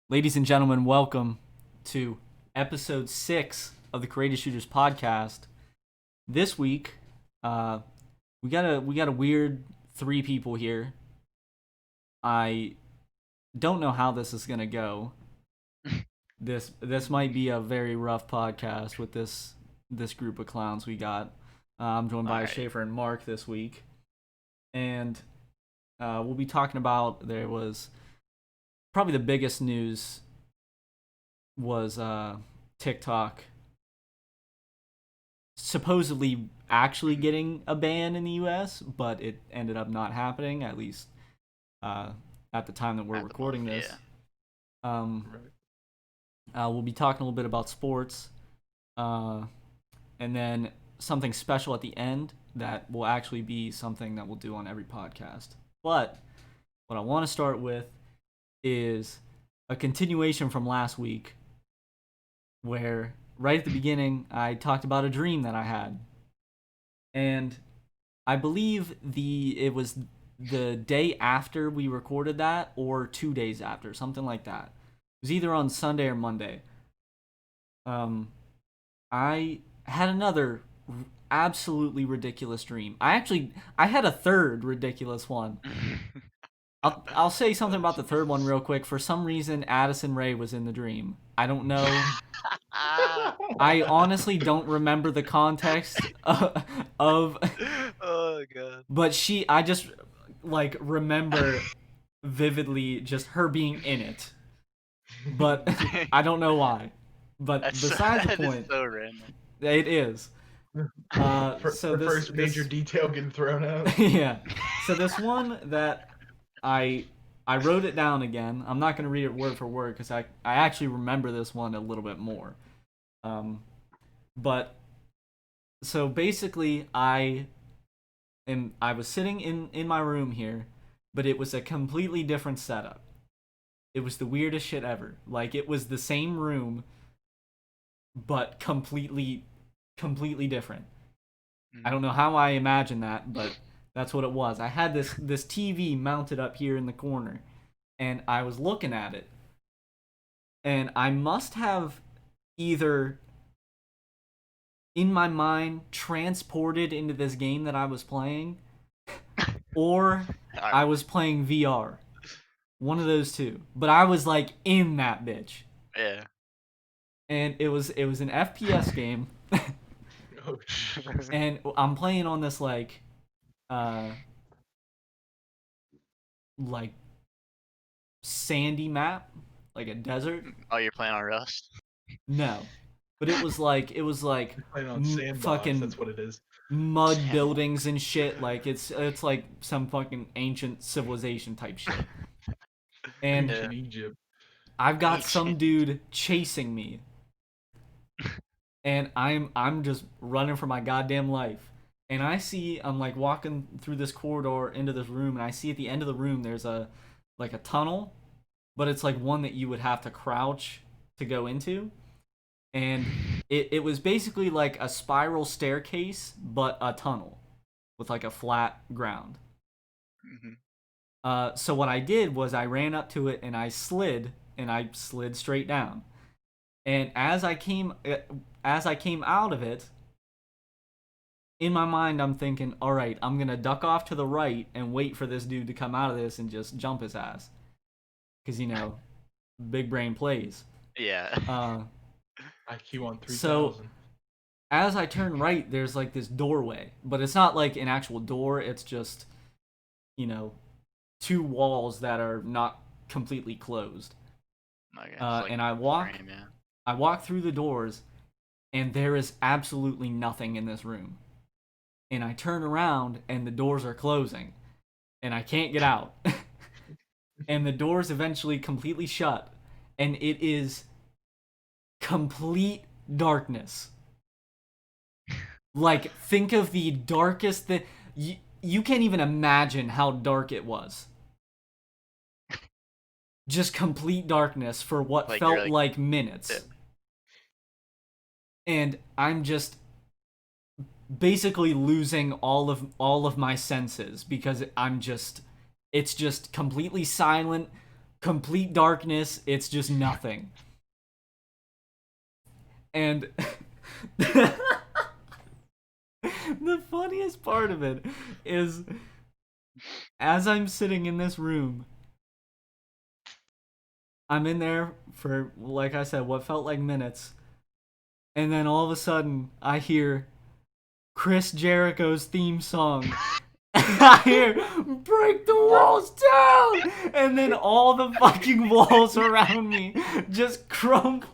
Ladies and gentlemen, welcome to episode 6 of the Creative Shooters podcast. This week, we got a weird three people here. I don't know how this is gonna go. This might be a very rough podcast with this group of clowns we got. I'm joined by Alright. Shaffer and Mark this week, and we'll be talking about there was probably the biggest news was TikTok supposedly actually getting a ban in the US, but it ended up not happening, at least at the time that we're At the recording moment, this. yeah. We'll be talking a little bit about sports, and then something special at the end that will actually be something that we'll do on every podcast. But what I want to start with is a continuation from last week, where right at the beginning I talked about a dream that I had, and I believe it was the day after we recorded that, or 2 days after, something like that. It was either on Sunday or Monday. I had another absolutely ridiculous dream. I had a third ridiculous one. I'll say something about the third one real quick. For some reason, Addison Rae was in the dream. I don't know. I honestly don't remember the context of Oh god. but I just like remember vividly just her being in it. But I don't know why. But besides the that is point, so random. it is. So this first major detail getting thrown out. yeah. So this one that I wrote it down again. I'm not gonna read it word for word because I actually remember this one a little bit more. But so basically I was sitting in my room here, but it was a completely different setup. It was the weirdest shit ever. Like, it was the same room, but completely different. I don't know how I imagined that, but that's what it was. I had this TV mounted up here in the corner, and I was looking at it, and I must have either in my mind transported into this game that I was playing, or I was playing VR. One of those two. But I was like in that bitch. Yeah. And it was an FPS game. Oh, And I'm playing on this like sandy map, like a desert. Oh, you're playing on Rust? No. But it was like playing on Sandbox, fucking that's what it is. mud Sandbox. buildings and shit. Like it's like some fucking ancient civilization type shit. And Ancient Egypt. I've got some dude chasing me, and I'm just running for my goddamn life. And I'm like walking through this corridor into this room, and I see at the end of the room there's a tunnel, but it's like one that you would have to crouch to go into. And it was basically like a spiral staircase, but a tunnel with like a flat ground. So what I did was I ran up to it and I slid straight down. And as I came out of it, in my mind I'm thinking, all right, I'm gonna duck off to the right and wait for this dude to come out of this and just jump his ass, because big brain plays. Yeah. IQ on 3000. So as I turn right, there's like this doorway, but it's not like an actual door. It's just, two walls that are not completely closed. Okay, And I walk through the doors, and there is absolutely nothing in this room. And I turn around, and the doors are closing, and I can't get out. And the doors eventually completely shut, and it is complete darkness. Like, think of the darkest thing. You can't even imagine how dark it was. Just complete darkness for what felt like minutes. Yeah. And I'm just basically losing all of my senses, because it's just completely silent, complete darkness. It's just nothing. And the funniest part of it is, as I'm sitting in this room, I'm in there for, like I said, what felt like minutes. And then all of a sudden, I hear Chris Jericho's theme song. I hear, break the walls down! And then all the fucking walls around me just crumble.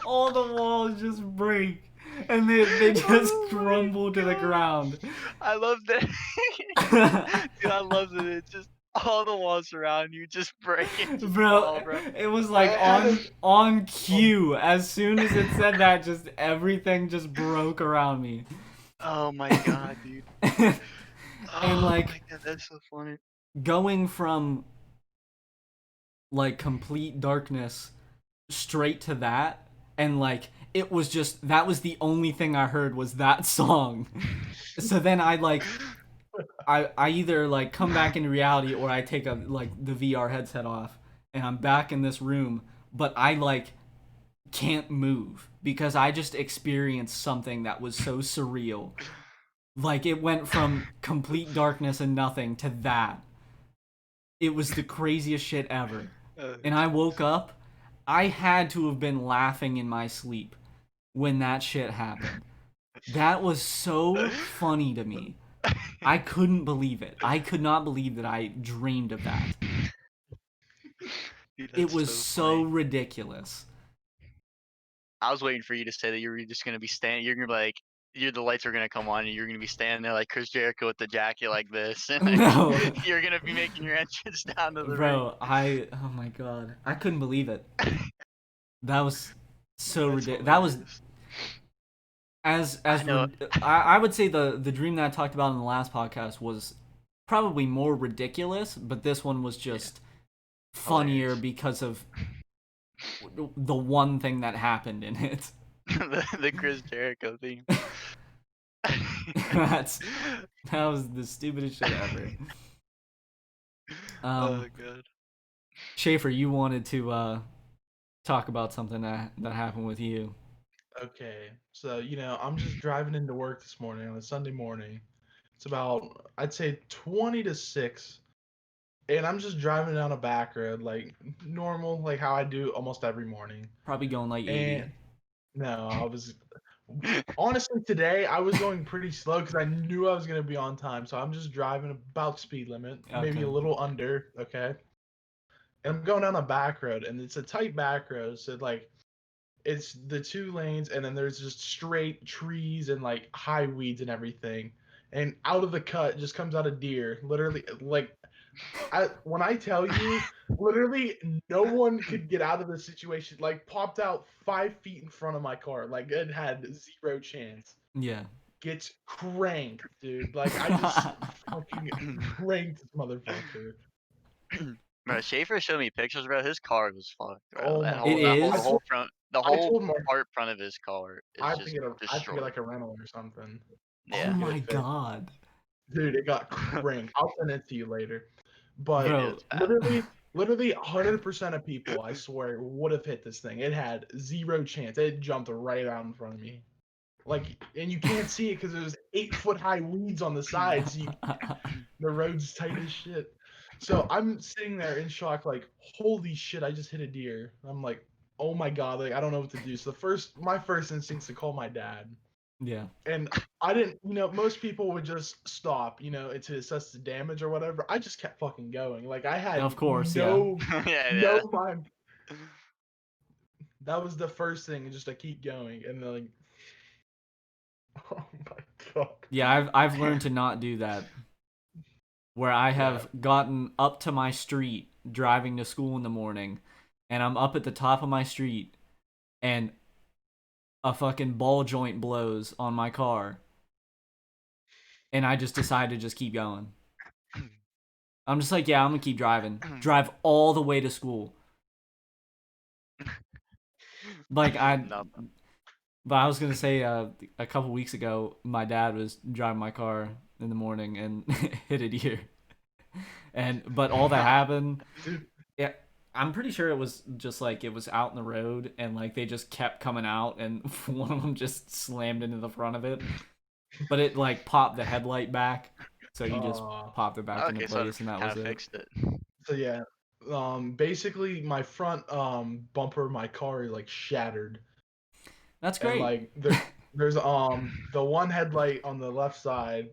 all the walls just break. And they just crumble to the ground. I love that. Dude, I love that it's just all the walls around you just breaking. Just Bro, fall, bro. it was like on cue. As soon as it said that, just everything just broke around me. Oh my god, dude. And Oh like, my god, that's so funny. going from like complete darkness straight to that, and like it was just, that was the only thing I heard was that song. So then I either like come back into reality, or I take the VR headset off and I'm back in this room, but I like can't move because I just experienced something that was so surreal. Like, it went from complete darkness and nothing to that. It was the craziest shit ever. And I woke up, I had to have been laughing in my sleep when that shit happened. That was so funny to me. I couldn't believe it. I could not believe that I dreamed of that. Dude, It that's was so funny. ridiculous. I was waiting for you to say that you were just gonna be standing. You're gonna be like, the lights are gonna come on, and you're gonna be standing there like Chris Jericho with the jacket like this, and like, No. you're gonna be making your entrance down to the ring. Bro, oh my god. I couldn't believe it. That was so That's ridiculous. That was, hilarious. as I know. I would say the dream that I talked about in the last podcast was probably more ridiculous, but this one was just funnier Hilarious. because of the one thing that happened in it. the Chris Jericho theme. That was the stupidest shit ever. Oh god. Shaffer, you wanted to talk about something that happened with you. Okay, so I'm just driving into work this morning on a Sunday morning. It's about, I'd say, 20 to 6, and I'm just driving down a back road like normal, like how I do almost every morning. Probably going like 80. And no, I was honestly today I was going pretty slow because I knew I was gonna be on time, so I'm just driving about speed limit, maybe Okay. a little under. Okay, and I'm going down a back road, and it's a tight back road, so like it's the 2 lanes, and then there's just straight trees and like high weeds and everything. And out of the cut just comes out a deer. Literally, like when I tell you, literally no one could get out of the situation. Like popped out 5 feet in front of my car. Like it had zero chance. Yeah. Gets cranked, dude. Like I just fucking cranked this motherfucker. Bro, Schaefer showed me pictures, bro. His car was fucked, bro. Oh That my whole, It that is? whole, the whole front, the I whole told my part front of his car is I have just to get destroyed. like a rental or something. Oh Yeah. my Get it fixed. god. Dude, it got cranked. I'll send it to you later. But Bro, It's bad. literally 100% of people, I swear, would have hit this thing. It had zero chance. It jumped right out in front of me. Like, and you can't see it because there's 8-foot high weeds on the sides. The road's tight as shit. So I'm sitting there in shock, like, holy shit, I just hit a deer. I'm like, oh my god, like I don't know what to do. So my first instinct is to call my dad. yeah. And I didn't, most people would just stop, to assess the damage or whatever. I just kept fucking going. Like I had Of course, no Yeah. mind. That was the first thing, just to keep going. And then like, oh my god. Yeah, I've learned to not do that. Where I have gotten up to my street driving to school in the morning, and I'm up at the top of my street, and a fucking ball joint blows on my car, and I just decide to just keep going. I'm just like, yeah, I'm gonna keep driving. Drive all the way to school. Like Nothing. But I was gonna say, a couple weeks ago, my dad was driving my car in the morning and hit a deer, but all that happened, Dude, yeah, I'm pretty sure it was just like it was out in the road and like they just kept coming out and one of them just slammed into the front of it, but it like popped the headlight back, so he just uh, popped it back into Okay, so it place and that kind was of it. fixed it. so yeah, basically my front bumper of my car is like shattered, That's and great. like there's the one headlight on the left side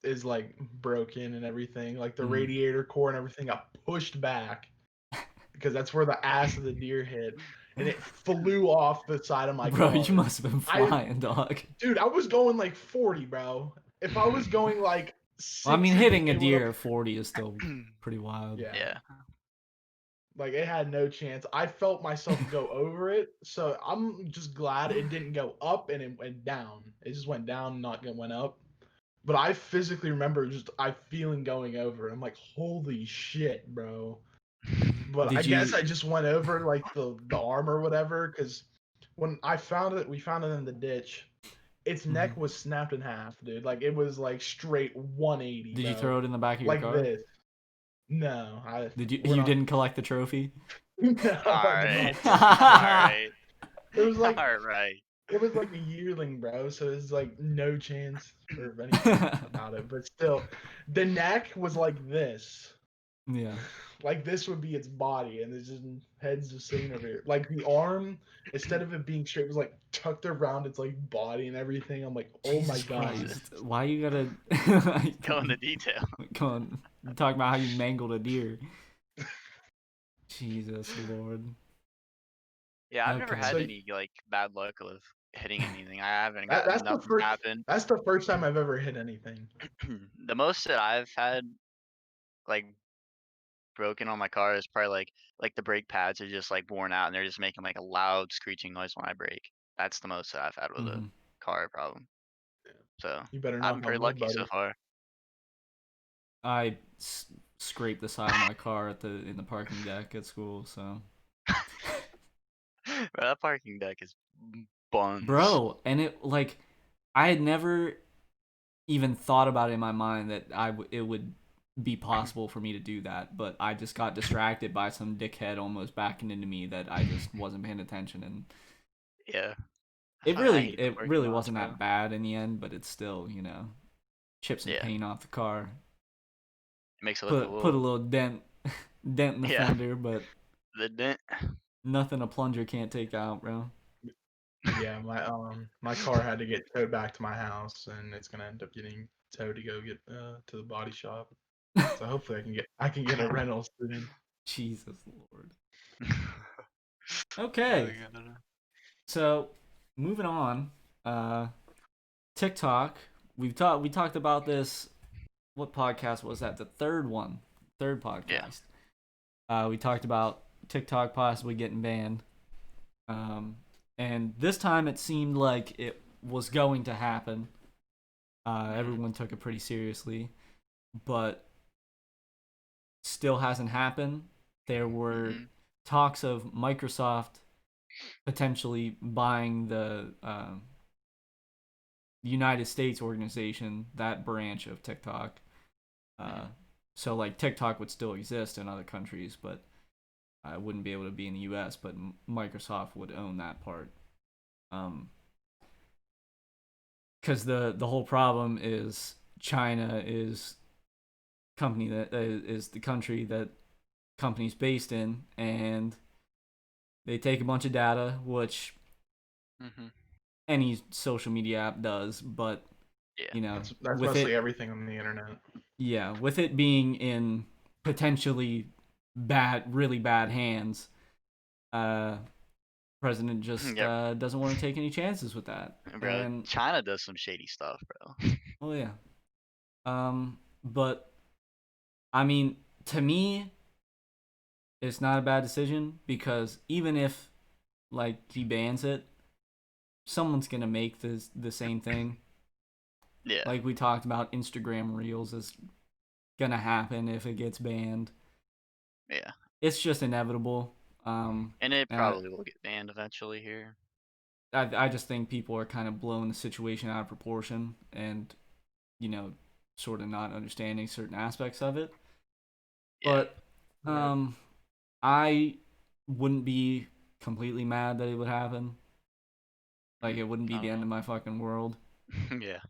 is like broken and everything. Like the Mm. radiator core and everything got pushed back because that's where the ass of the deer hit, and it flew off the side of my Bro, you car. must have been I flying, dog. Dude, I was going like 40, bro. If I was going like Well, I mean, 60, hitting a it would have. deer at 40 is still pretty wild. Yeah. Yeah. Like it had no chance. I felt myself go over it, so I'm just glad it didn't go up and it went down. It just went down, not went up. But I physically remember just I feeling going over. I'm like, holy shit, bro. But I Did guess you? I just went over like the arm or whatever, because when I found it, we found it in the ditch. Its neck Mhm. was snapped in half, dude. Like it was like straight 180, Did you bro. throw it in the back of your Like car? this. No, I Did you? we're You not. didn't collect the trophy? No, All I did right. not All collect the trophy. right. It was like All right. it was like a yearling, bro. So it's like no chance for anything about it. But still, the neck was like this. Yeah. Like this would be its body, and it's just head's just sitting over here. Like the arm, instead of it being straight, was like tucked around its like body and everything. I'm like, oh my Jesus god. Jesus. Christ! Why you gotta Go into detail. come on? Talking about how you mangled a deer. Jesus Lord. Yeah, I've never Okay. had So any like bad luck with hitting anything. I haven't that, gotten that's the nothing first. happen. That's the first time I've ever hit anything. The most that I've had like broken on my car is probably like the brake pads are just like worn out and they're just making like a loud screeching noise when I brake. That's the most that I've had with a Hmm. car problem. So You better I've knock been on pretty wood, lucky so buddy. far. I scraped the side of my car in the parking deck at school. So, Bro, that parking deck is buns. bro, and it like I had never even thought about it in my mind that it would be possible for me to do that, but I just got distracted by some dickhead almost backing into me that I just wasn't paying attention, and Yeah. I hate the it parking really lots, wasn't bro. that bad in the end, but it's still chips and Yeah. paint off the car, It makes it look a put a little little dent in the yeah. fender, but The dent. nothing a plunger can't take out, bro. Yeah, my car had to get towed back to my house, and it's gonna end up getting towed to go get to the body shop. So hopefully I can get a rental soon. Jesus Lord. Oh, Okay, God. so moving on, uh, TikTok. We talked about this. What podcast was that? The third one, third Yeah. podcast. We talked about TikTok possibly getting banned. Um, and this time it seemed like it was going to happen. Mhm. Everyone took it pretty seriously, but still hasn't happened. There were Mhm. talks of Microsoft potentially buying the United States organization, that branch of TikTok. Uh, Mhm. so like TikTok would still exist in other countries, but I wouldn't be able to be in the U.S. But Microsoft would own that part. Um, because the whole problem is China is company that is the country that company's based in, and they take a bunch of data, which Mhm. any social media app does, but Yeah. you know, That's with mostly it, everything on the internet. yeah, with it being in potentially really bad hands, uh, president just Yep. doesn't want to take any chances with that, Bro, and China does some shady stuff, bro. oh yeah, but I mean, to me, it's not a bad decision because even if like he bans it, someone's gonna make the same thing. Yeah. Like we talked about, Instagram Reels is gonna happen if it gets banned. Yeah. It's just inevitable. And it Uh, probably will get banned eventually here. I just think people are kind of blowing the situation out of proportion and, sort of not understanding certain aspects of it. Yeah. But I wouldn't be completely mad that it would happen. Like, it wouldn't be I the don't end know. of my fucking world. Yeah.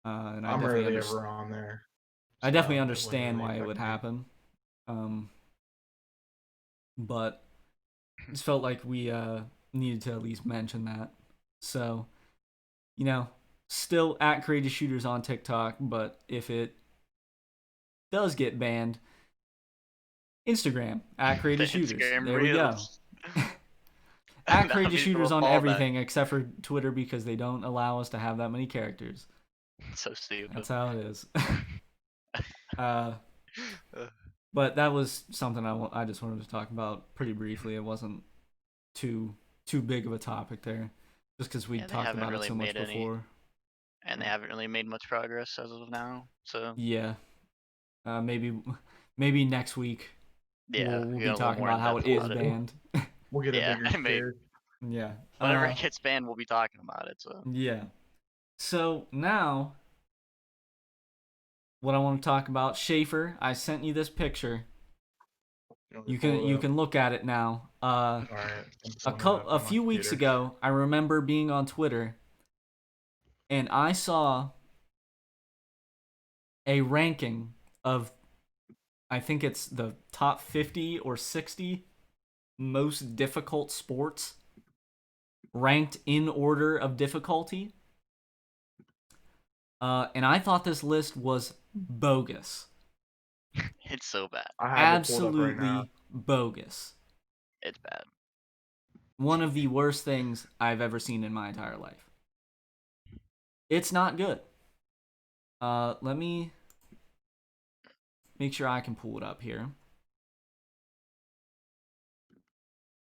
And I I'm definitely rarely ever on there. I definitely So it wouldn't understand really why it affect would me. happen. But just felt like we needed to at least mention that. So, still at Creative Shooters on TikTok, but if it does get banned, Instagram at The Creative Shooters. Instagram There we go. reels. At Now Creative people Shooters will on follow that. everything except for Twitter because they don't allow us to have that many characters. So stupid. That's how it is. But that was something I just wanted to talk about pretty briefly. It wasn't too big of a topic there, just because we Yeah, they talked haven't about it really so much made any, before. and they haven't really made much progress as of now. So Yeah, maybe next week yeah, we'll get be a little talking more about in how depth it is about it. banned. We'll get a Yeah, bigger maybe. share. Yeah. Whenever it gets banned, we'll be talking about it. So Yeah. So now, what I want to talk about, Shaffer. I sent you this picture. You can look at it now. All right. A few weeks ago, I remember being on Twitter, and I saw a ranking of, I think it's the top 50 or 60 most difficult sports, ranked in order of difficulty. And I thought this list was bogus. it's so bad. I have it pulled up right now. Absolutely bogus. It's bad. One of the worst things I've ever seen in my entire life. It's not good. Let me make sure I can pull it up here.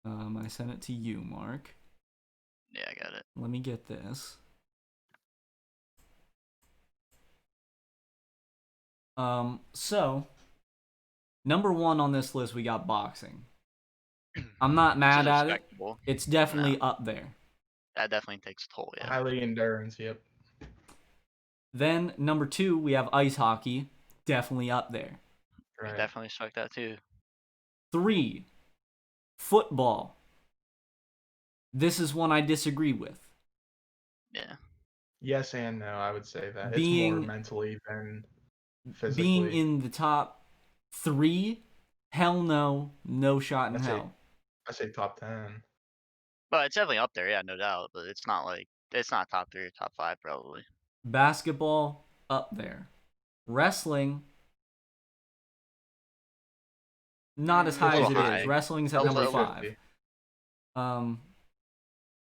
I sent it to you, Mark. Yeah, I got it. Let me get this. So number 1 on this list, we got boxing. I'm not mad at it. It's definitely up there. That definitely takes a toll, yeah. Highly endurance, yep. Then number 2, we have ice hockey. Definitely up there. Right. Definitely struck that too. 3, football. This is one I disagree with. Yeah. Yes and no, I would say that. Being- it's more mentally than physically. Being in the top 3, hell no, no shot in I say- hell. I say top 10. But it's definitely up there, yeah, no doubt. But it's not top 3 or top 5 probably. Basketball, up there. Wrestling, not as high as it high. is. Wrestling's at A number little 5.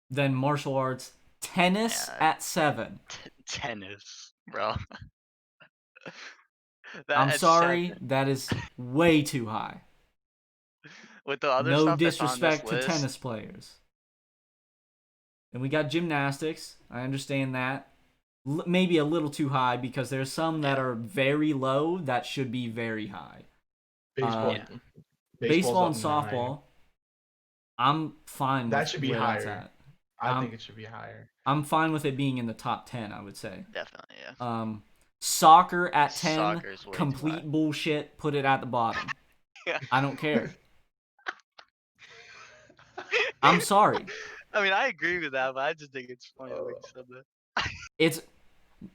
Then martial arts, tennis Yeah. at 7. Tennis, bro. I'm That's sorry, 7. that is way too high. With the other No stuff that's on disrespect this to list, tennis players. And we got gymnastics. I understand that. Maybe a little too high because there's some that are very low that should be very high. Baseball. Yeah. Baseball and up 9. softball, I'm fine That with should be where that's higher. at. I think it should be higher. I'm fine with it being in the top 10, I would say. definitely, yeah. Soccer at 10, Soccer's way too high. complete bullshit, put it at the bottom. Yeah. I don't care. I'm sorry. I mean, I agree with that, but I just think it's funny when you said that. It's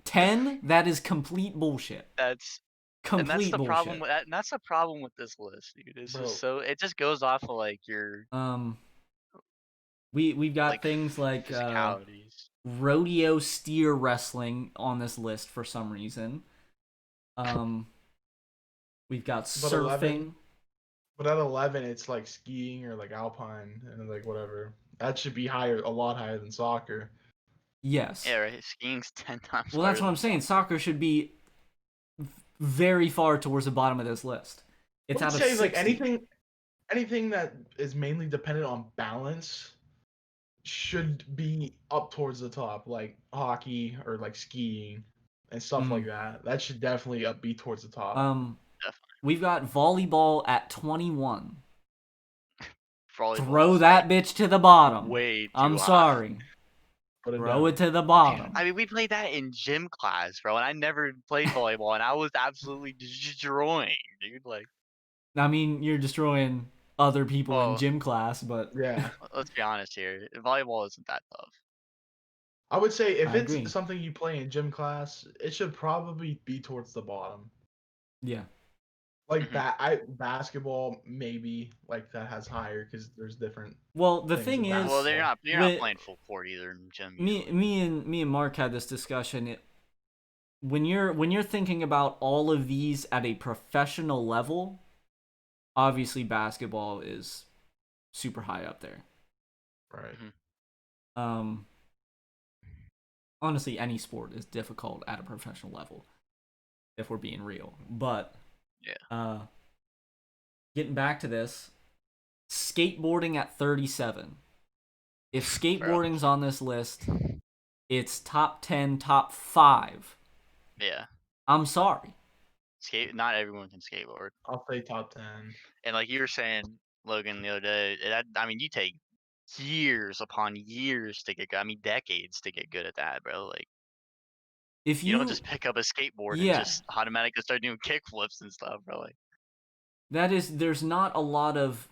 10, that is complete bullshit. That's Complete the bullshit. problem with that. And that's the problem with this list, dude. It's just so it just goes off of like your we've got like, things like physicalities. rodeo steer wrestling on this list for some reason. We've got surfing. 11, but at 11, it's like skiing or like alpine and like whatever. That should be higher, a lot higher than soccer. Yes. Yeah, right. Skiing's 10 times. Well, that's what I'm saying. Soccer should be very far towards the bottom of this list. It's out of 60. Like anything that is mainly dependent on balance should be up towards the top, like hockey or like skiing and stuff like that. That should definitely be towards the top. Definitely. We've got volleyball at 21. Volleyball Throw that bitch to the bottom. way too I'm high. sorry. Put it Throw it down. to the Dude, bottom. I mean, we played that in gym class, bro, and I never played volleyball, and I was absolutely destroying, dude. Like, I mean, you're destroying other people in well, gym class, but Yeah. let's be honest here. Volleyball isn't that tough. I would say if I it's agree. something you play in gym class, it should probably be towards the bottom. Yeah. Like Mhm. basketball, maybe like that has higher because there's different Well, the things thing in Well, is, basketball. you're not with playing full court either in gym me, usually. me and Mark had this discussion. When you're thinking about all of these at a professional level, obviously basketball is super high up there. Right. Mhm. Um, honestly, any sport is difficult at a professional level, if we're being real. But Yeah. getting back to this, skateboarding at 37. If Bro. skateboarding's on this list, it's top 10, top 5. Yeah. I'm sorry. Not everyone can skateboard. I'll say top 10. And like you were saying, Logan, the other day, I mean, you take years upon years to get good. I mean, decades to get good at that, bro. Like, If you don't you, just pick up a skateboard and yeah, just automatically start doing kickflips and stuff, bro. Like, there's not a lot of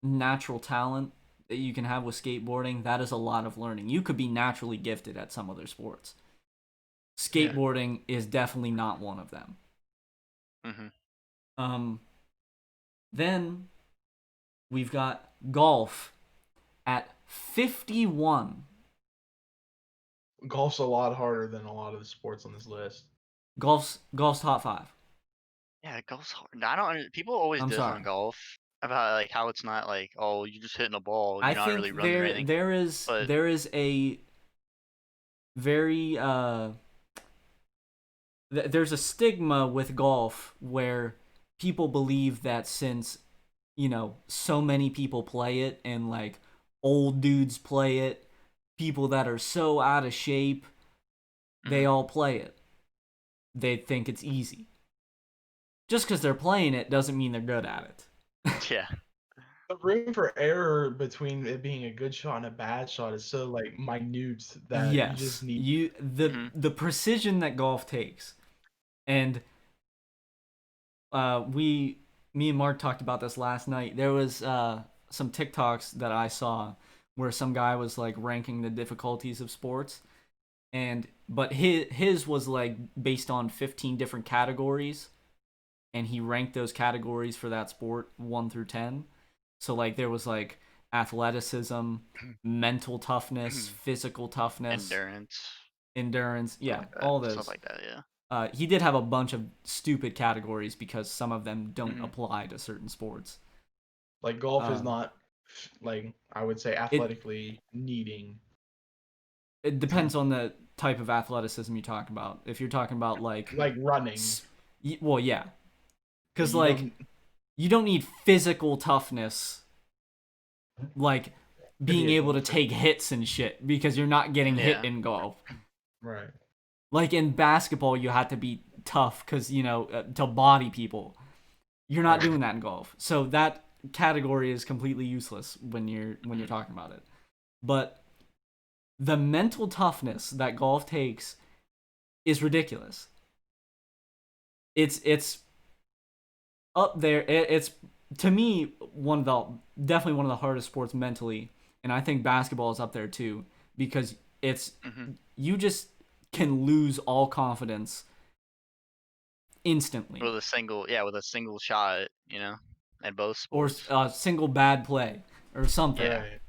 natural talent that you can have with skateboarding. That is a lot of learning. You could be naturally gifted at some other sports. Yeah. Skateboarding is definitely not one of them. hmm Um, then we've got golf at 51. Golf's a lot harder than a lot of the sports on this list. Golf's top 5. yeah, golf's hard. I don't. People always I'm diss on sorry. golf about like how it's not like, oh, you're just hitting a ball. I You're not really think running or there anything. there is But there is a very there's a stigma with golf where people believe that since so many people play it and like old dudes play it, people that are so out of shape, they mhm. all play it. They think it's easy. Just because they're playing it doesn't mean they're good at it. yeah, The room for error between it being a good shot and a bad shot is so like minute that you just Yes, need. the hmm the precision that golf takes, and me and Mark talked about this last night. There was some TikToks that I saw where some guy was like ranking the difficulties of sports, but his was like based on 15 different categories, and he ranked those categories for that sport 1 through 10. So like there was like athleticism, mental toughness, physical toughness, endurance, endurance, stuff yeah, like that. all Stuff those. like that. Yeah. He did have a bunch of stupid categories because some of them don't hmm apply to certain sports. Like golf is Uh, not like I would say it athletically needing. it depends on the type of athleticism you talk about. If you're talking about Like running. well, yeah, because You like don't you don't need physical toughness, like to be being a able to golfer. take hits and shit, because you're not getting hit Yeah. in golf. Right. Like in basketball, you have to be tough because to body people. You're not doing that in golf, so that category is completely useless when you're talking about it. But the mental toughness that golf takes is ridiculous. It's up there. It's to me definitely one of the hardest sports mentally, and I think basketball is up there too because it's hmm you just can lose all confidence instantly, with a single shot, at both or sports. a single bad play or something. Yeah. Right.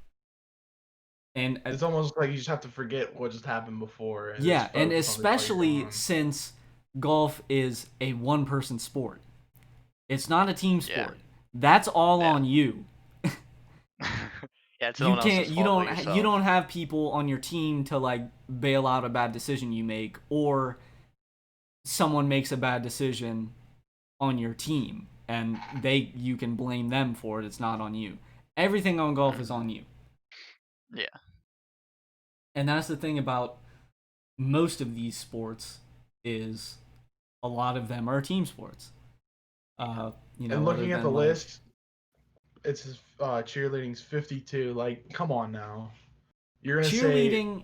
And It's almost like you just have to forget what just happened before and yeah, just and focus on the shot you're especially on. since golf is a one-person sport. It's not a team Yeah. sport. That's all Yeah. on you. Yeah, it's no You one else's can't fault but yourself. you don't have people on your team to like bail out a bad decision you make, or someone makes a bad decision on your team and you can blame them for it. It's not on you. Everything on golf is Mhm. on you. Yeah. And that's the thing about most of these sports is a lot of them are team sports. And Other looking at the than like, list, it's cheerleading's 52. Like, come on now. You're gonna say cheerleading,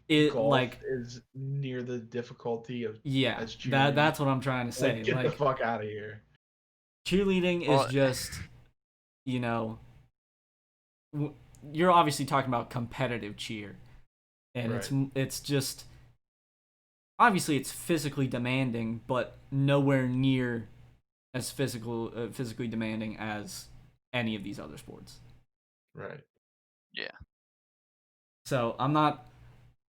it golf like is near the difficulty of yeah, as cheerleading? that's what I'm trying to say. Like, get the Like fuck out of here. cheerleading is Well, just, you know, you're obviously talking about competitive cheer, and Right. it's just obviously it's physically demanding, but nowhere near as physically demanding as any of these other sports. Right. yeah. So I'm not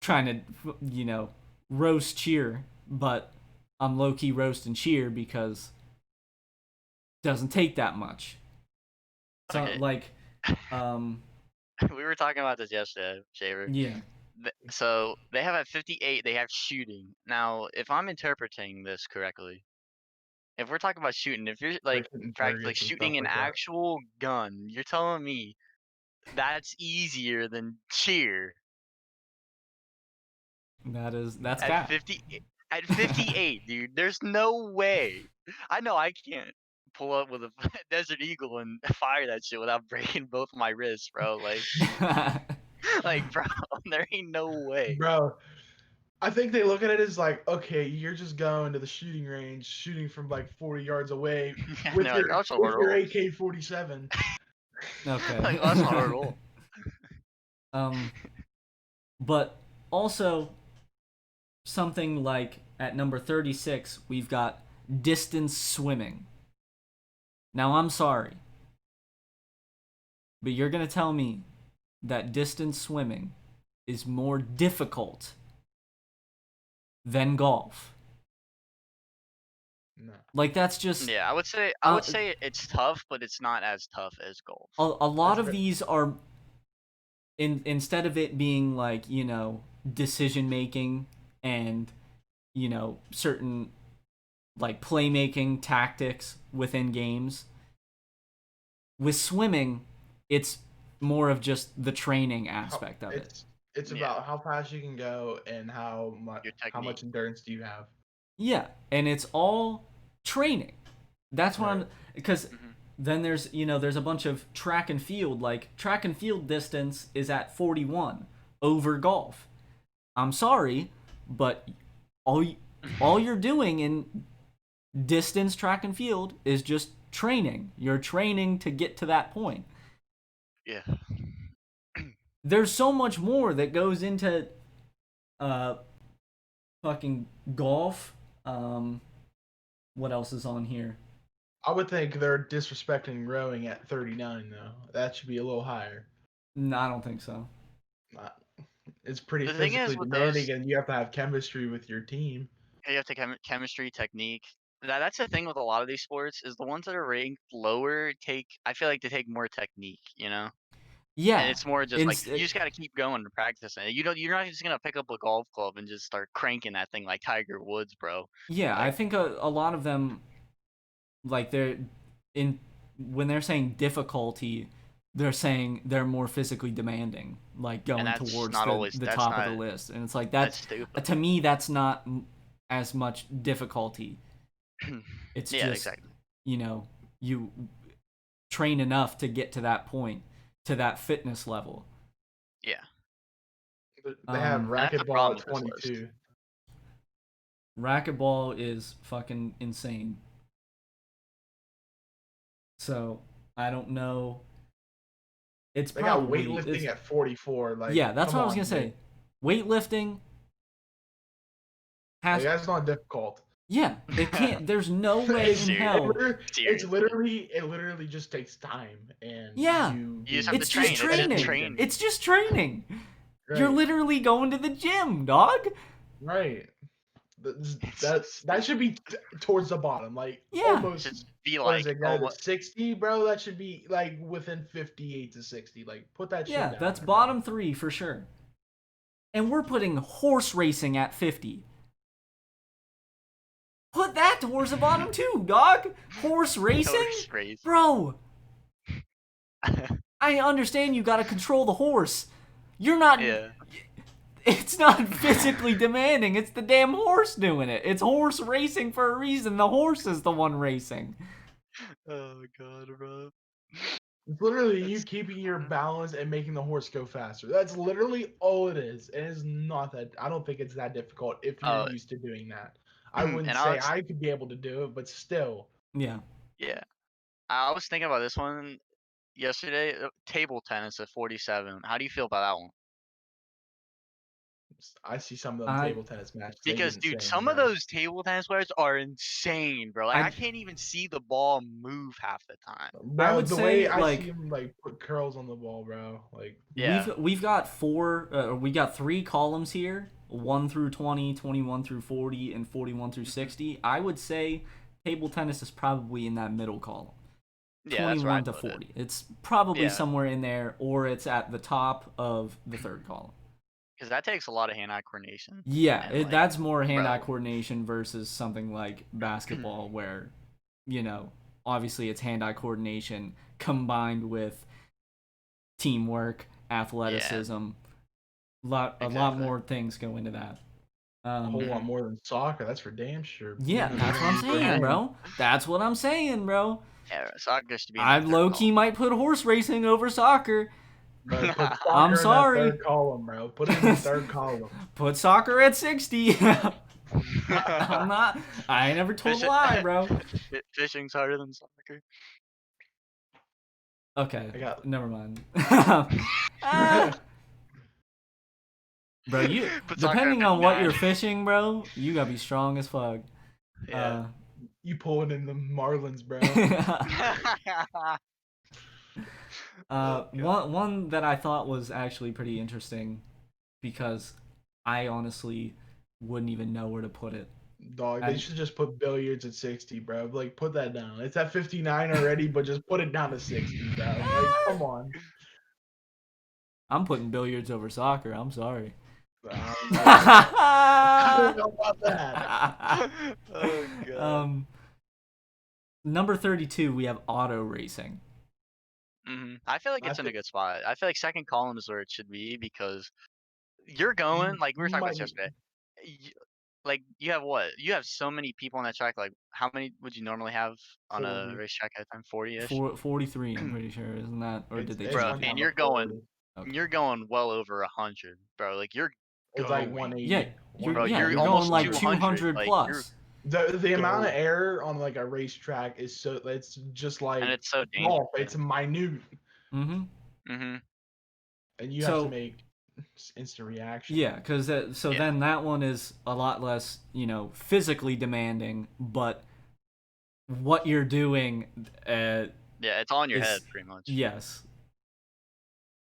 trying to roast cheer, but I'm low key roasting cheer because it doesn't take that much. So Okay. like, um, We were talking about this yesterday, Shaver. yeah, So they have at 58, they have shooting. Now, if I'm interpreting this correctly, if we're talking about shooting, if you're Like like hitting like targets and stuff shooting an like that. actual gun, you're telling me that's easier than cheer that's at cap. 50 at 58, dude. There's no way. I know I can't pull up with a Desert Eagle and fire that shit without breaking both my wrists, bro. Like, like, bro, there ain't no way. Bro, I think they look at it as like, okay, you're just going to the shooting range, shooting from like 40 yards away And they're like, that's not with hard at your all. AK-47. Okay. Like, that's not hard at all. um, but also something like at number 36, we've got distance swimming. Now I'm sorry, but you're gonna tell me that distance swimming is more difficult than golf. No. Like that's just Yeah, I uh, would say it's tough, but it's not as tough as golf. a lot That's of fair. these are instead of it being like decision making and certain like playmaking tactics within games. With swimming, it's more of just the training aspect of it. It's Yeah, about how fast you can go and your how technique. much endurance do you have. Yeah, and it's all training. That's what Right. I'm because Hmm. then there's a bunch of track and field. Like track and field distance is at 41 over golf. I'm sorry, but all all you're doing in distance track and field is just training. You're training to get to that point. Yeah. There's so much more that goes into uh fucking golf. What else is on here? I would think they're disrespecting rowing at 39 though. That should be a little higher. No, I don't think so. Not- It's pretty The thing is physically with demanding those, and you have to have chemistry with your team. you have to chemistry, technique. That's the thing with a lot of these sports is the ones that are ranked lower take. I feel like they take more technique, and Yeah, it's more just like Inst- you just got to keep going and practicing. You don't. You're not just gonna pick up a golf club and just start cranking that thing like Tiger Woods, bro. yeah. I Like, think a lot of them like they're in when they're saying difficulty, they're saying they're more physically demanding, like and going that's towards not always. the That's top of the not. list, and it's like That's that stupid. to me that's not as much difficulty. It's Yeah, just exactly. you train enough to get to that point, to that fitness level. Yeah, They have Um, and that's the problem racquetball with at this list. 22. racquetball is fucking insane. So I don't know. It's They got probably weightlifting it's at 44. Like, yeah. That's come what I was on, gonna dude. say. Weightlifting Like, has that's not difficult. yeah. It can't. There's no way in hell. Seriously. It literally just takes time and Yeah, you You just have being to it's just train. It's just training. dedicated. train. It's just training. You're Right, literally going to the gym, dog. right. It's That should stupid. be towards the bottom, like Yeah, Should almost. be What is like, it, oh, guy? The 60, bro. That should be like within 58 to 60. Like, put that shit yeah. down That's there, bro. bottom three for sure. And we're putting horse racing at 50. Put that towards the bottom too, dog. Horse racing, horse race. bro. I understand you got to control the horse. You're not. Yeah. It's not physically demanding. It's the damn horse doing it. It's horse racing for a reason. The horse is the one racing. Oh god, bro. It's literally you keeping your balance and making the horse go faster. That's literally all it is. It is not that. I don't think it's that difficult if you're Oh, used to doing that. I and wouldn't I say was I could be able to do it, but still, Yeah. yeah. I was thinking about this one yesterday. Table tennis at 47. How do you feel about that one? I see some of them I table tennis matches. They get Because dude, insane, some of bro. those table tennis players are insane, bro. Like I I can't even see the ball move half the time. I Bro, would the way say I see like him like put curls on the ball, bro. Like, Yeah. we've got we got 3 columns here, 1 through 20, 21 through 40, and 41 through 60. I would say table tennis is probably in that middle column. Yeah, that's where 21 I'd to put it. 40. It's probably Yeah, somewhere in there, or it's at the top of the third column. because that takes a lot of hand-eye coordination. Yeah, And like, that's more hand-eye bro, coordination versus something like basketball, where, obviously it's hand-eye coordination combined with teamwork, yeah, athleticism. A lot exactly. more things go into that. a whole lot Mhm. more than soccer. That's for damn sure. Yeah, Even if you that's what don't I'm use your saying, hands. bro. That's what I'm saying, bro. Yeah, soccer should be in I that third low key column. might put horse racing over soccer. Bro, put I'm soccer in that sorry. third column, bro. Put it in the third column. Put soccer at 60. I'm not. I never told Fish, a lie, bro. fishing's harder than soccer. Okay, I got never mind. Ah, bro, you Put soccer at depending on what 59. you're fishing, bro, you gotta be strong as fuck. Yeah. you pulling in the Marlins, bro. Oh god. One that I thought was actually pretty interesting because I honestly wouldn't even know where to put it. Dog, they And should just put billiards at 60, bro. Like, put that down. It's at 59 already, but just put it down to 60, bro. Like, come on. I'm putting billiards over soccer. I'm sorry. I don't know about that. I don't know about that. Oh god. um, number 32, we have auto racing. I feel like I it's in a think good spot. I feel like second column is where it should be because you're going like we were you talking about might this need yesterday. y- Like you have what? You have so many people on that track. Like how many would you normally have on a 40. racetrack at a time? 40-ish. 43, I'm pretty sure, isn't that? Or did they It's Bro, change went it? down and to 40. Okay. you're going well over 100, bro. Like you're It's like going, Yeah, 180. bro. yeah, 180. You're you're going almost like 200. 200 Like you're plus. The amount of going, error on like a racetrack is so it's just and like it's so golf. dangerous. It's minute, Mm-hmm. Mhm. and you have to So make instant reaction. yeah, because Yeah. then that one is a lot less, physically demanding, but what you're doing Yeah. It's all in your head, is pretty much. yes.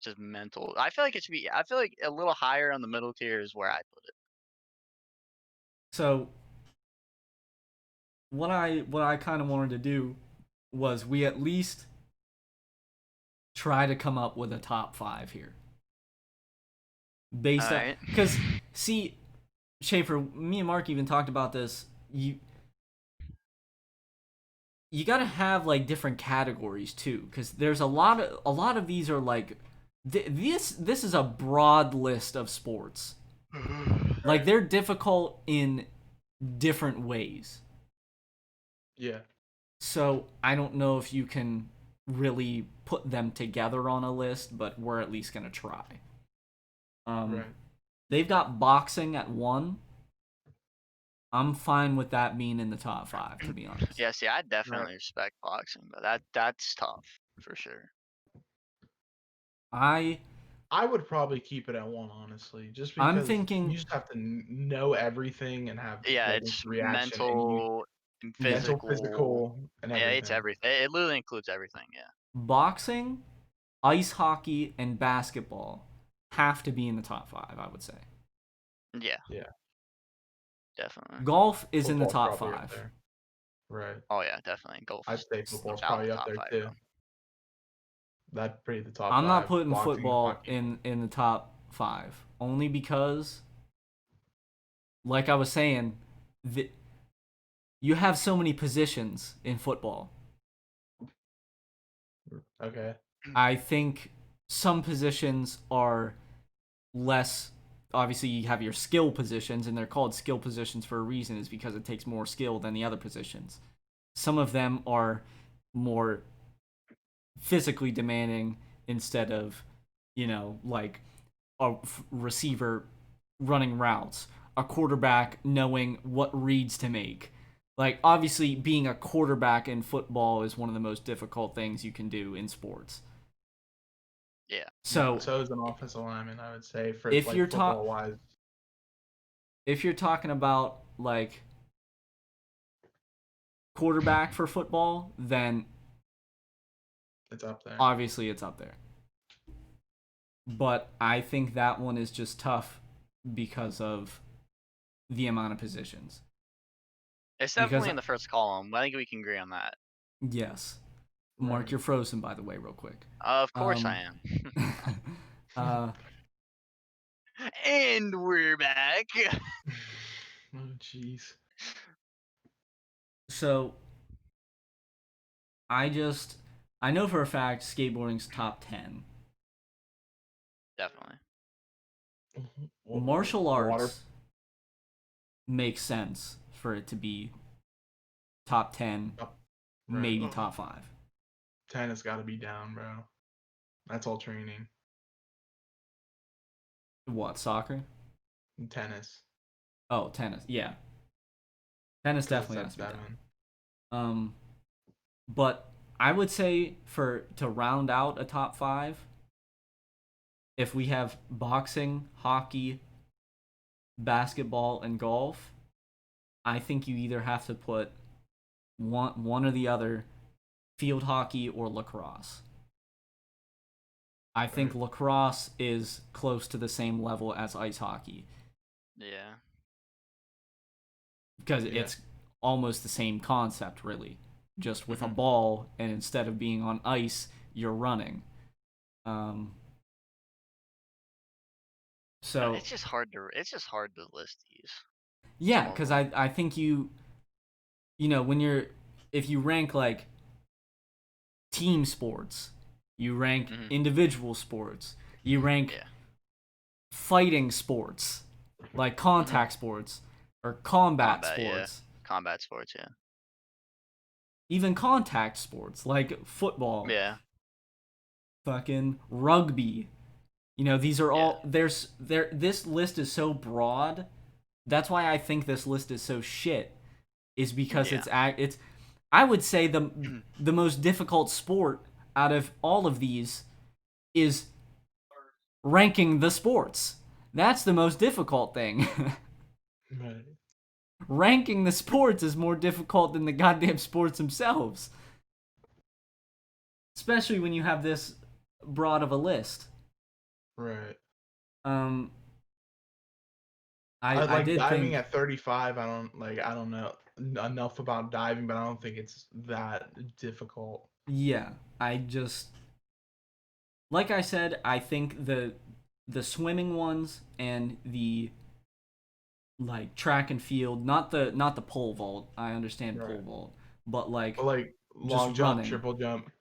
Just mental. I feel like it should be. I feel like a little higher on the middle tier is where I put it. So what I kind of wanted to do was we at least try to come up with a top 5 here. All Based on right. cuz see Schaefer, me and Mark even talked about this. You got to have like different categories too cuz there's a lot of these are like this is a broad list of sports. Like they're difficult in different ways. Yeah. So I don't know if you can really put them together on a list, but we're at least gonna try. Right. They've got boxing at 1. I'm fine with that being in the top 5, to be honest. Yeah. See, I Right. definitely respect boxing, but that's tough for sure. I I would probably keep it at 1, honestly, just I'm because you thinking, just have to know everything and have Yeah, like it's instant reaction, and you mental and mental, physical. physical, and Yeah, it's everything. everything. It literally includes everything. Yeah. boxing, ice hockey, and basketball have to be in the top 5. I would say Yeah, Yeah. definitely. golf is in the Football's top probably up 5. there. Right. Oh yeah, definitely. Golf I'd is say no football's doubt in probably the up top there five, too. bro. That'd be the top I'm not 5. putting Boxing and football hockey. in the top 5 only because, like I was saying, the, you have so many positions in football. Okay. I think some positions are less. Obviously, you have your skill positions, and they're called skill positions for a reason, is because it takes more skill than the other positions. Some of them are more physically demanding instead of, like a receiver running routes, a quarterback knowing what reads to make. Like, obviously, being a quarterback in football is one of the most difficult things you can do in sports. Yeah. So, So is an offensive lineman, I would say, for if like you're football wise. if you're talking about like quarterback for football, then It's up there. obviously it's up there. But I think that one is just tough because of the amount of positions. It's Because definitely in the first column. I think we can agree on that. yes, Mark, Right. you're frozen, by the way, real quick. Of course I am. uh, And we're back. Oh jeez. so I know for a fact skateboarding's top 10. Definitely. Martial Water. arts makes sense for it to be top 10, Right. maybe top 5. 10 has got to be down, bro. That's all training. What, soccer? Tennis. Oh, tennis. Yeah. Tennis 'Cause it's definitely at has to be 7. down. But I would say to round out a top 5, if we have boxing, hockey, basketball, and golf, I think you either have to put one or the other, field hockey or lacrosse. I think Right. lacrosse is close to the same level as ice hockey Yeah. because Yeah. it's almost the same concept, really, just with a Mhm. ball, and instead of being on ice, you're running. So It's just hard to list these. yeah, Some of because them. I think when you're if you rank like team sports, you rank Mhm. individual sports, you rank Yeah. fighting sports, like Mhm. contact sports or combat Combat. Yeah. sports, Combat sports. Yeah. even contact sports like football, Yeah. fucking rugby. These are Yeah. all this list is so broad. That's why I think this list is so shit. Is because Yeah. it's I would say the most difficult sport out of all of these is ranking the sports. That's the most difficult thing. Right. Ranking the sports is more difficult than the goddamn sports themselves. Especially when you have this broad of a list. Right. Um I I like did diving think at 35. I don't know enough about diving, but I don't think it's that difficult. yeah, I just like I said, I think the swimming ones and the like track and field, not the pole vault. I understand Right. pole vault, but like But like just long jump, running, triple jump.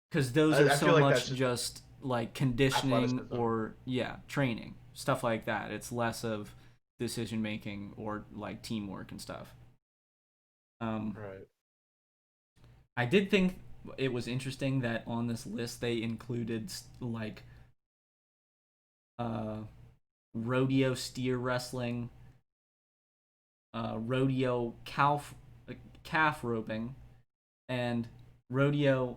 because those are I so feel like that's much just just like conditioning athleticism. or yeah, training stuff like that. It's less of decision making or like teamwork and stuff. Um, Right. I did think it was interesting that on this list they included like uh rodeo steer wrestling, rodeo calf roping, and rodeo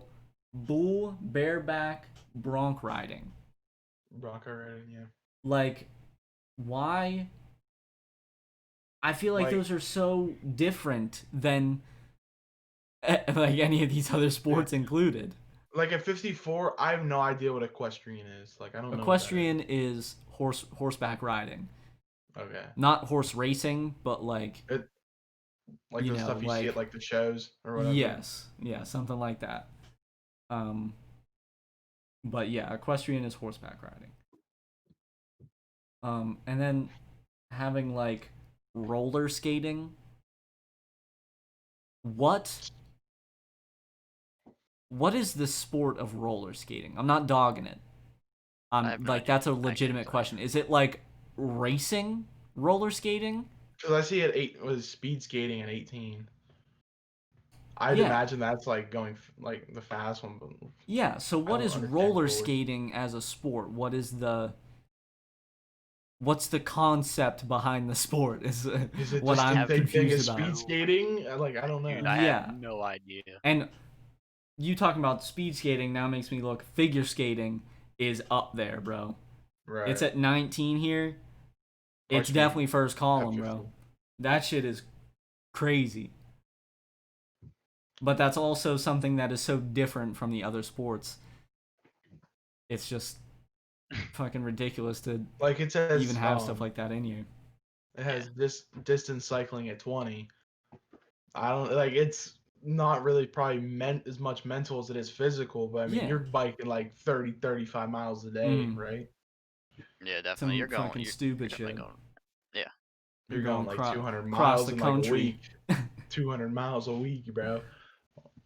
bull bareback bronc riding. Bronco riding, yeah. Like, why? I feel like Like those are so different than like any of these other yeah. sports included. Like at 54, I have no idea what equestrian is. Like I don't know what that is. Equestrian is horseback riding, Okay. not horse racing, but like It like the stuff you see at like like the shows or whatever. yes, yeah, something like that. Um, but yeah, equestrian is horseback riding. And then having like roller skating. What what is the sport of roller skating? I'm not dogging it. I have no Like idea. that's a I couldn't legitimate tell you. question. Is it like racing roller skating? Because I see it was speed skating at 18. I'd Yeah. imagine that's like going like the fast one, but Yeah, so I what don't is understand roller roller. skating as a sport? What's the concept behind the sport is Is it the what same I'm have thing confused as about. speed no skating? Like I don't Dude, know. I have Yeah. no idea. And you talking about speed skating now makes me look. Figure skating is up there, bro. It's Right. at 19 here. Probably It's should be definitely first at column, bro. 15. That shit is crazy. But that's also something that is so different from the other sports. It's just fucking ridiculous to Like it even says, have stuff like that in you. it Yeah. has this distance cycling at 20. I don't like it's not really probably meant as much mental as it is physical, but I mean Yeah. you're biking like 30, 35 miles a day, Mm. right? Yeah, definitely. Some fucking You're stupid definitely shit. going. Yeah. You're You're going going like 200 across miles the in like a country. week. 200 miles a week, bro.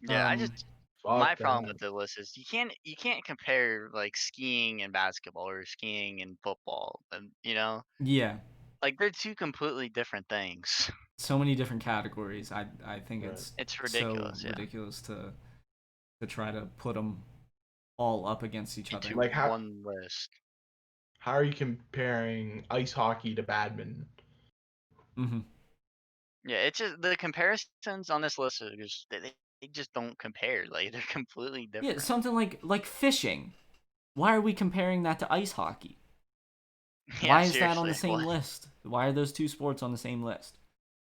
Yeah, I um, just my Fuck problem that. with the list is you can't compare like skiing and basketball or skiing and football, and yeah. like they're two completely different things. So many different categories. I think Right. it's It's so ridiculous, yeah. ridiculous to try to put them all up against each other. Into Like one list. how are you comparing ice hockey to badminton? Hmm. Yeah, it's just the comparisons on this list are just they just don't compare. Like they're completely Yeah, different. something like fishing. Why are we comparing that to ice hockey? Yeah, Why is that on the seriously. same What? list? Why are those two sports on the same list?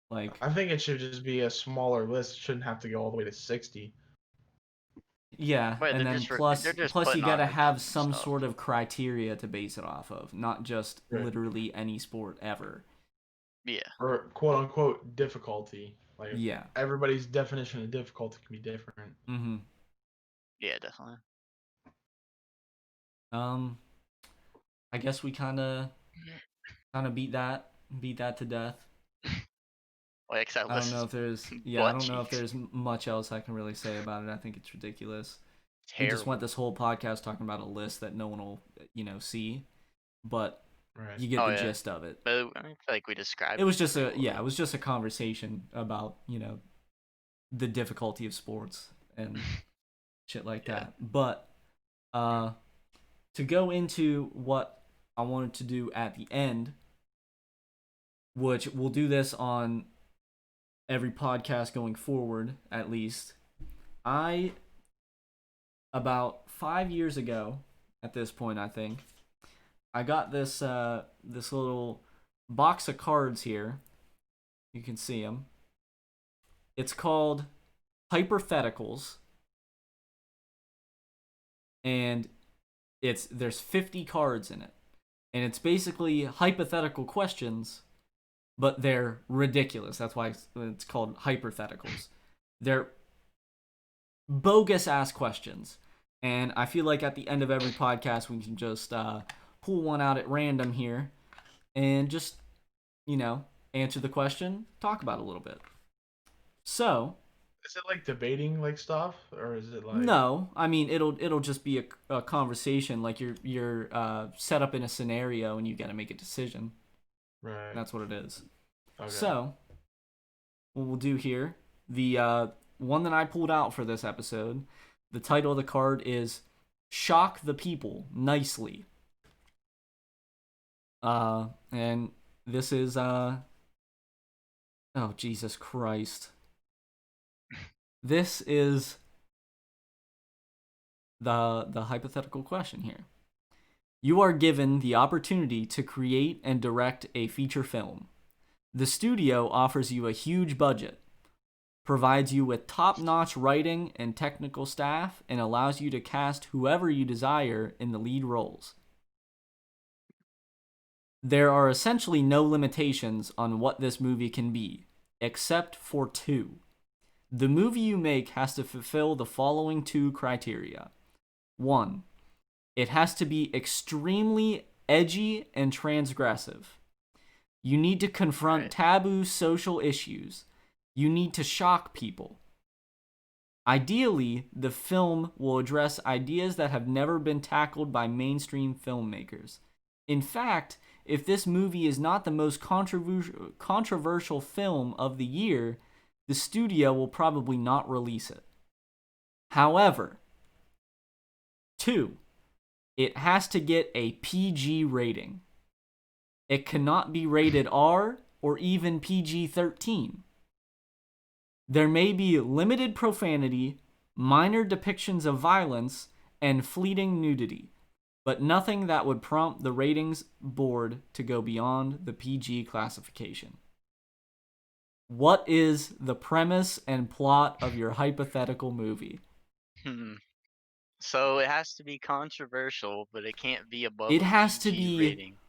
Like, I think it should just be a smaller list. It shouldn't have to go all the way to 60. yeah, But and then they're just plus you putting on gotta like have some some stuff. sort of criteria to base it off of, not just Right. literally any sport ever. Yeah. Or quote unquote difficulty. Like Yeah. everybody's definition of difficulty can be different. Mm-hmm. Yeah, definitely. Um, I guess we kind of beat that to death. Like, 'cause that I don't list know is if there's I butt don't know if cheeks. there's much else I can really say about it. I think it's ridiculous. We just went Terrible. this whole podcast talking about a list that no one will see, but Right. you get Oh the yeah. gist of it. But I feel like we It described was it just pretty it well. was just a conversation about the difficulty of sports and shit like Yeah. that. But to go into what I wanted to do at the end, which we'll do this on every podcast going forward, at least. I about 5 years ago, at this point, I think, I got this little box of cards here. You can see them. It's called Hypotheticals, and there's 50 cards in it, and it's basically hypothetical questions, but they're ridiculous. That's why it's called hypotheticals. They're bogus ass questions, and I feel like at the end of every podcast we can just pull one out at random here and just answer the question, talk about it a little bit. So Is it like debating like stuff, or is it like no, I mean it'll just be a conversation, like you're set up in a scenario and you got to make a decision. right? That's what it is. Okay. So what we'll do here, the one that I pulled out for this episode, the title of the card is "Shock the People Nicely." And this is oh Jesus Christ, this is the hypothetical question here. You are given the opportunity to create and direct a feature film. The studio offers you a huge budget, provides you with top-notch writing and technical staff, and allows you to cast whoever you desire in the lead roles. There are essentially no limitations on what this movie can be, except for two. The movie you make has to fulfill the following two criteria. 1. It has to be extremely edgy and transgressive. You need to confront Right. taboo social issues. You need to shock people. Ideally, the film will address ideas that have never been tackled by mainstream filmmakers. In fact, if this movie is not the most controversial film of the year, the studio will probably not release it. However, 2, it has to get a PG rating. It cannot be rated R or even PG-13. There may be limited profanity, minor depictions of violence, and fleeting nudity, but nothing that would prompt the ratings board to go beyond the PG classification. What is the premise and plot of your hypothetical movie? Hmm. So it has to be controversial, but it can't be above It a has to PG be rating.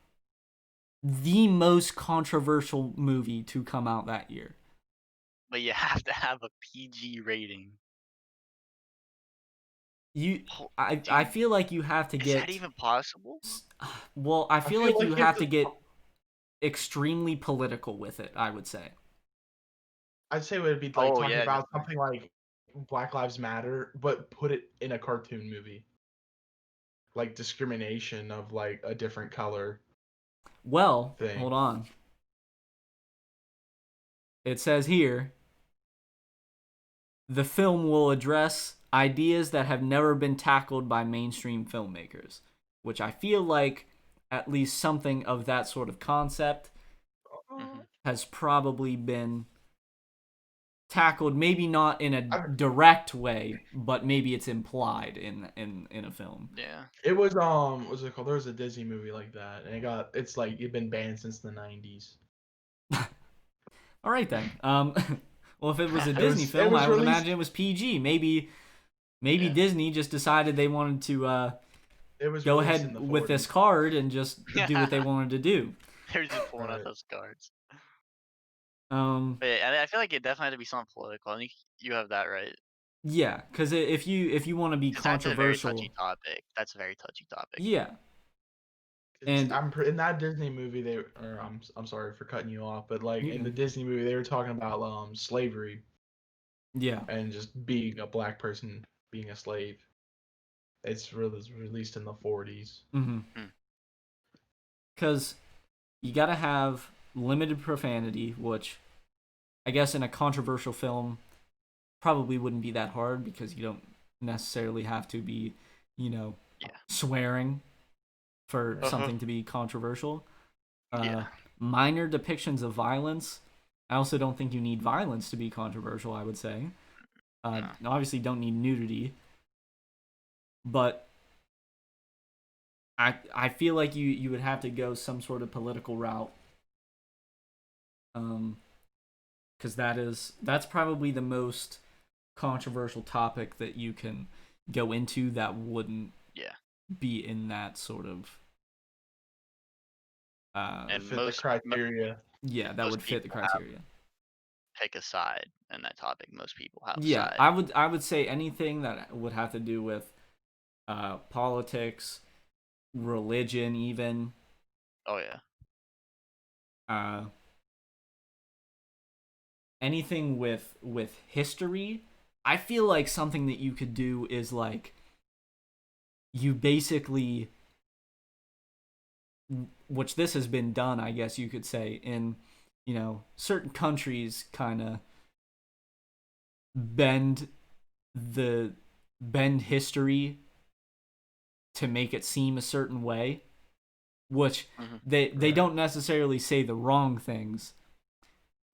the most controversial movie to come out that year. But you have to have a PG rating. Oh, I dude, feel like you have to is that get. even possible? Well, I feel like you you have to get extremely political with it, I would say. I'd say it would be like Oh talking yeah, about definitely. something like Black Lives Matter, but put it in a cartoon movie. Like discrimination of like a different color Well, thing. hold on. It says here the film will address ideas that have never been tackled by mainstream filmmakers, which I feel like at least something of that sort of concept Hmm. has probably been tackled, maybe not in a I, direct way, but maybe it's implied in a film. Yeah. it was what's it called? There was a Disney movie like that, and it's like it's been banned since the 90s. All right then. Well, if it was a It Disney it film, was I would released imagine it was PG. Maybe Yeah. Disney just decided they wanted to it was go released in ahead the with this 40s. card and just do what they wanted to do. They're just pulling out Right. those cards. Um, But yeah, I feel like it definitely had to be something political. I think you have that right. yeah, because if you want to be Because that's a very touchy controversial, topic. That's a very touchy topic. yeah, and In that Disney movie I'm sorry for cutting you off, but like you in the can, Disney movie they were talking about slavery yeah, and just being a black person being a slave. It's really released in the 40s. mm-hmm. Hmm. Because you gotta have limited profanity, which I guess in a controversial film probably wouldn't be that hard because you don't necessarily have to be, you know, Yeah. swearing for Right. Uh-huh. something to be controversial. Uh, Yeah. Minor depictions of violence. I also don't think you need violence to be controversial. I would say. No. Obviously, don't need nudity, but I feel like you would have to go some sort of political route. Because that's probably the most controversial topic that you can go into that wouldn't Yeah. be in that sort of And Fit the criteria. yeah, that most would fit the people have criteria. pick a side in that topic. Most people have a Yeah, side. I would say anything that would have to do with politics, religion, even Oh yeah. uh, anything with history. I feel like something that you could do is like you basically, which this has been done, I guess you could say, in certain countries, kind of bend the bend history to make it seem a certain way, which Hmm. they Right. don't necessarily say the wrong things,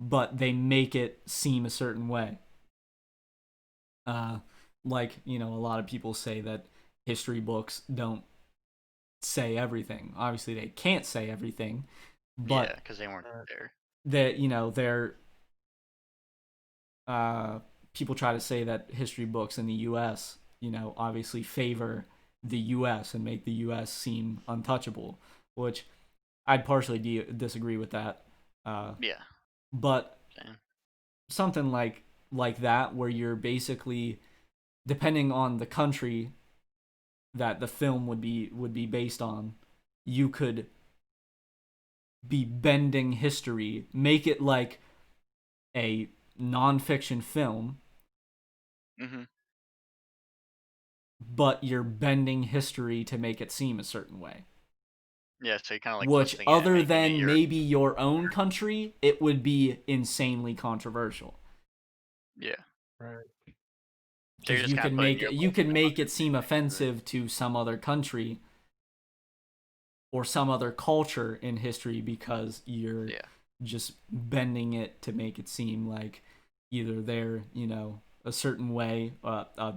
but they make it seem a certain way. uh like, a lot of people say that history books don't say everything. Obviously they can't say everything, Yeah, but because they weren't Right. there. that they're people try to say that history books in the US, obviously favor the US and make the US seem untouchable, which I'd partially disagree with that. Yeah. But Same. something like that, where you're basically, depending on the country that the film would be based on, you could be bending history, make it like a nonfiction film, Hmm. but you're bending history to make it seem a certain way. Yeah, so you're kind of like Which, twisting it and other making it than your. maybe your own country, it would be insanely controversial. Yeah. Right. So you're Because just kind of putting your you can make it seem into it. offensive to some other country or some other culture in history because you're Yeah. just bending it to make it seem like either they're a certain way, a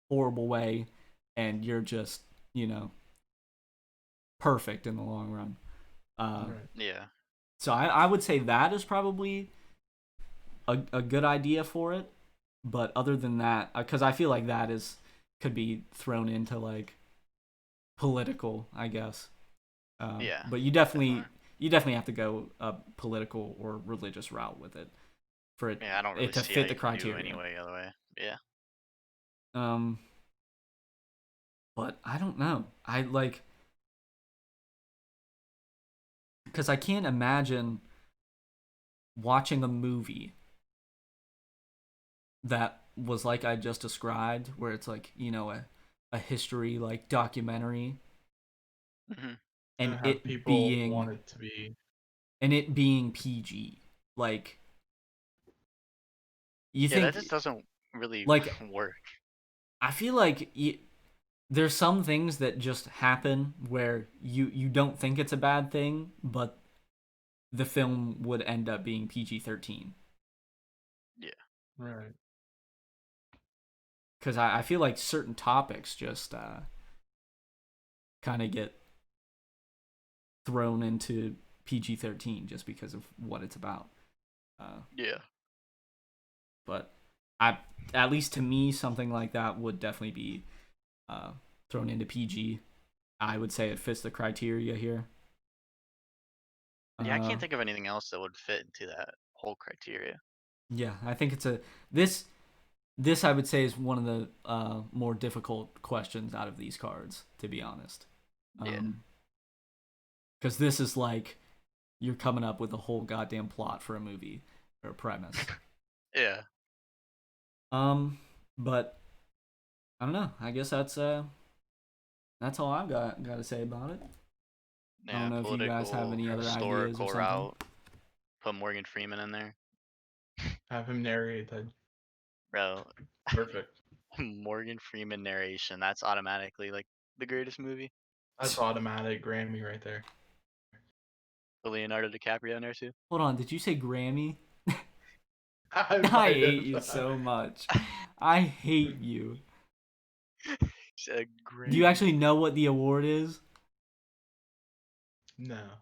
horrible way, and you're just perfect in the long run. Right. Yeah. So I would say that is probably a good idea for it. But other than that, because I feel like that could be thrown into like political, I guess. Yeah. But Definitely. you definitely have to go a political or religious route with it for Yeah, I don't it really to see how fit you the can do criteria. anyway other way. Yeah. Um, but I don't know. I like because I can't imagine watching a movie that was like I just described, where it's like a history like documentary, Hmm. and And have it people want being it to be. PG. Like you Yeah, that just think doesn't really like work. I feel like there's some things that just happen where you don't think it's a bad thing, but the film would end up being PG-13. Yeah. Right. Because I feel like certain topics just kind of get thrown into PG-13 just because of what it's about. Yeah. But I, at least to me, something like that would definitely be uh, thrown into PG. I would say it fits the criteria here. Yeah, I Uh, can't think of anything else that would fit into that whole criteria. yeah, I think it's this this I would say is one of the more difficult questions out of these cards, to be honest. Yeah. Because this is like you're coming up with a whole goddamn plot for a movie or a premise. Yeah. But I don't know. I guess that's all I've got to say about it. I don't Yeah, know if you guys have political, any other ideas or historical something. route. Put Morgan Freeman in there. Have him narrate that. Bro, Perfect. Morgan Freeman narration. That's automatically like the greatest movie. That's automatic Grammy right there. The Leonardo DiCaprio in there too. Hold on, did you say Grammy? I I might hate have. you so much. I hate you. He said Do you Grammy. actually know what the award is? No.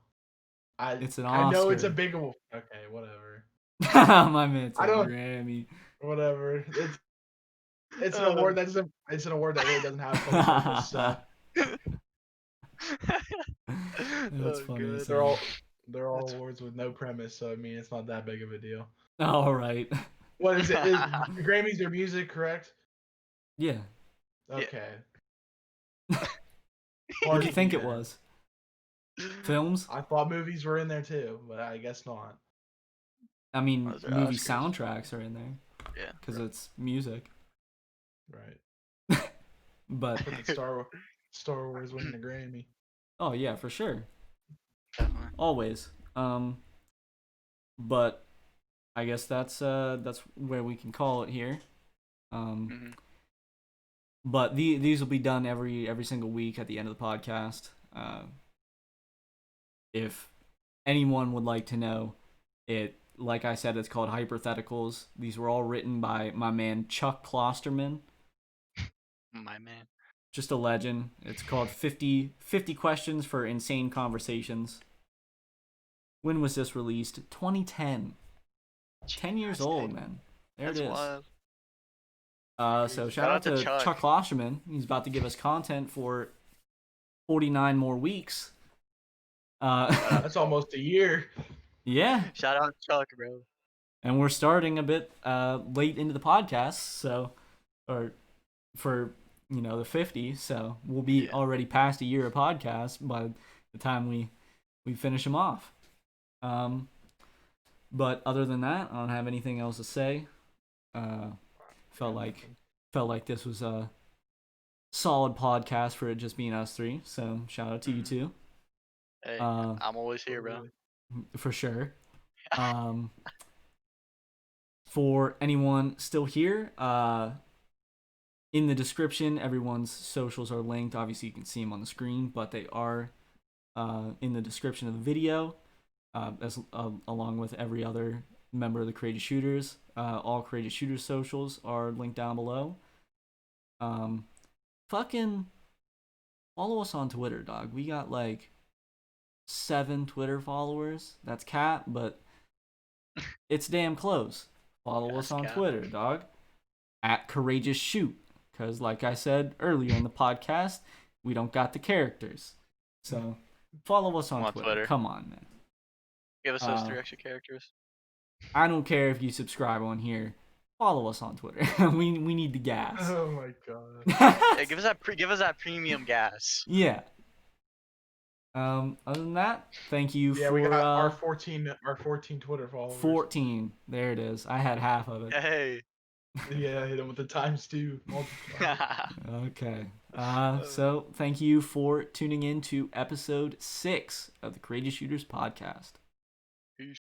I It's an I know it's a Oscar. big award. Okay, whatever. My man I said don't. Grammy. Whatever. It's an Uh, award that doesn't. It's an award that really doesn't have a purpose. So That's oh funny as good. they're all hell. they're all That's awards with no premise. So I mean, it's not that big of a deal. All right. What is it? The Grammys are music, correct? Yeah. yeah. Okay. What'd you Pardon think me it then. was? Films? I thought movies were in there too, but I guess not. I mean, Those are movie Oscars. soundtracks are in there Yeah. because it's music. Right. But But the Star Wars winning the Grammy. oh yeah, for sure, Definitely. always. But I guess that's where we can call it here. Um, Hmm. but these will be done every single week at the end of the podcast. If anyone would like to know, it like I said, it's called Hypotheticals. These were all written by my man Chuck Klosterman. My man. Just a legend. It's called 50 Questions for Insane Conversations. When was this released? 2010. 10 years That's old, dang. man. There That's it is. wild. So shout Shout out out to to Chuck. Chuck Klosterman. He's about to give us content for 49 more weeks. That's almost a year. Yeah, Shout out Chuck, bro. and we're starting a bit late into the podcast, so or for the 50, so we'll be Yeah. already past a year of podcast by the time we finish them off. But other than that, I don't have anything else to say. Uh, felt like this was a solid podcast for it just being us three. So shout out to you two. Hey, Uh, I'm always here, bro. for sure. Um, For anyone still here, in the description, everyone's socials are linked. Obviously, you can see them on the screen, but they are in the description of the video, along with every other member of the Courageous Shooters. All Courageous Shooters socials are linked down below. Fucking follow us on Twitter, dog. We got like 7 Twitter followers. That's cap, but it's damn close. Follow us on cap. Twitter, dog. At Courageous Shoot. Because, like I said earlier in the podcast, we don't got the characters. So, follow us on Twitter. Come on, man. Give us those 3 extra characters. I don't care if you subscribe on here. Follow us on Twitter. we need the gas. Oh my god. Yeah, give us that premium gas. Yeah. Other than that, thank you for we got our 14 Twitter followers. 14. There it is. I had half of it. Hey. Yeah, hit them with the ×2 multiply. Okay. So thank you for tuning in to episode 6 of the Courageous Shooters podcast. Peace.